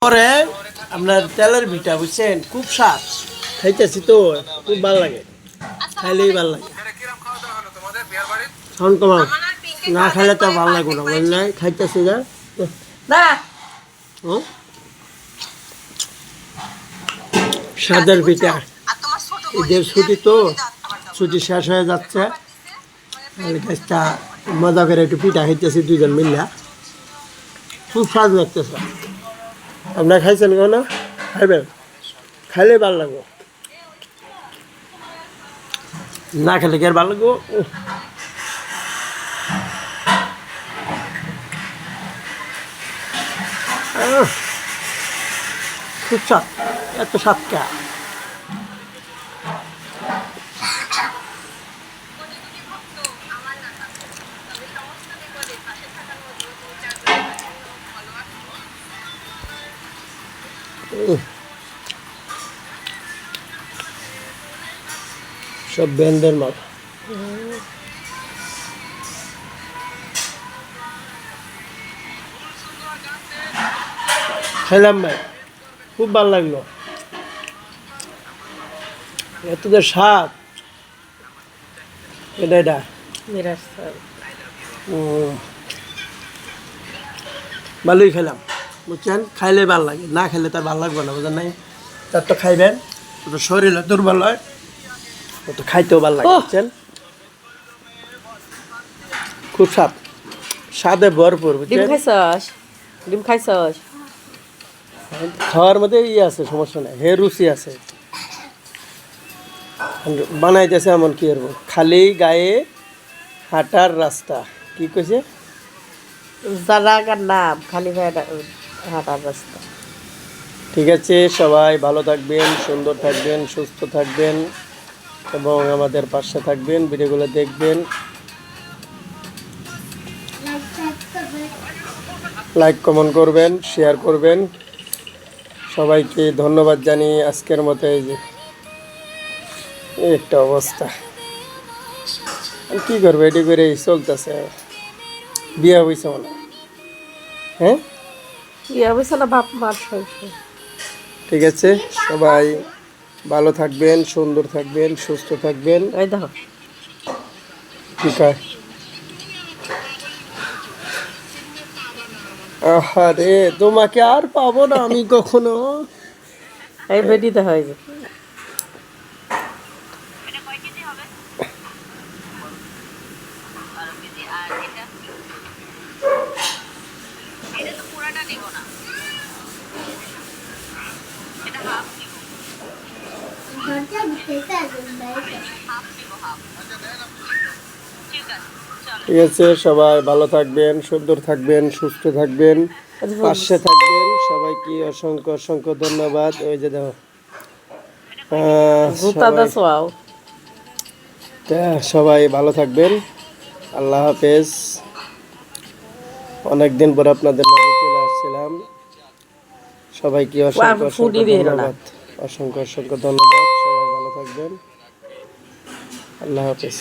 পরে আপনার তেলের ভিটা বুঝছেন, খুব স্বাদ। খাইতেছি তো খুব ভালো লাগে, খাইলেই ভালো লাগে। সাউন্ড কমাও, না খাইলে তো ভালো লাগবে না, বুঝলেন? খাইতেছি না স্বাদের পিঠা। ঈদের ছুটি তো, ছুটি শেষ হয়ে যাচ্ছে, গাছটা মজা করে একটু পিঠা খাইতেছি দুইজন মিল্লা, খুব স্বাদ লাগতেছে। আপনার খাইছেন কেন? খাইবেন, খাইলে ভালো লাগবো, না খেলে কি আর ভালো লাগবো? খুব স্বাদ, এত স্বাদ কে? সব ব্যান্ডের মাল। খাইলাম ভাই, খুব ভালো লাগলো, এত যে স্বাদ। এটা ভালোই খেলাম, বুঝছেন? খাইলে ভালো লাগে, না খেলে তার ভালো লাগবে না, বুঝলেন? নাই তার তো খাইবেন, তো শরীরে দুর্বল হয়, তো খাইতেও ভালো লাগে, বুঝছেন? খুব স্বাদ, স্বাদে ভরপুর, বুঝছেন? ডিম খাইছস? খাওয়ার মধ্যে ইয়ে আছে, সমস্যা নেই, হে রুচি আছে। বানাইতেছে এমন কি করবো, খালি গায়ে হাঁটার রাস্তা, কি কইছে? জায়গার নাম খালি হাঁটার রাস্তা। ঠিক আছে, সবাই ভালো থাকবেন, সুন্দর থাকবেন, সুস্থ থাকবেন এবং আমাদের পাশে থাকবেন, ভিডিওগুলো দেখবেন, লাইক কমেন্ট করবেন, শেয়ার করবেন। সবাইকে ধন্যবাদ জানিয়ে আজকের মতো এই যে একটা অবস্থা, কি করবো, এটি করে চলতেছে। বিয়া হয়েছে মনে, হ্যাঁ ইয়া বলছে না বাপ মার। ঠিক আছে, সবাই ভালো থাকবেন, সুন্দর থাকবেন, সুস্থ থাকবেন। এই দেখো ঠিক আছে। আরে তোমাকে আর পাবো না আমি কখনো। এই বেটিতে হয় যে ঠিক আছে, সবাই ভালো থাকবেন, সুন্দর থাকবেন, সুস্থ থাকবেন, পাশে থাকবেন। সবাইকে অসংখ্য অসংখ্য ধন্যবাদ। ওই যে দেখো, সবাই ভালো থাকবেন, আল্লাহ হাফেজ। অনেকদিন পর আপনাদের মাঝে চলে আসছিলাম, সবাইকে অসংখ্য অসংখ্য ধন্যবাদ, অসংখ্য অসংখ্য ধন্যবাদ। সবাই ভালো থাকবেন, আল্লাহ হাফেজ।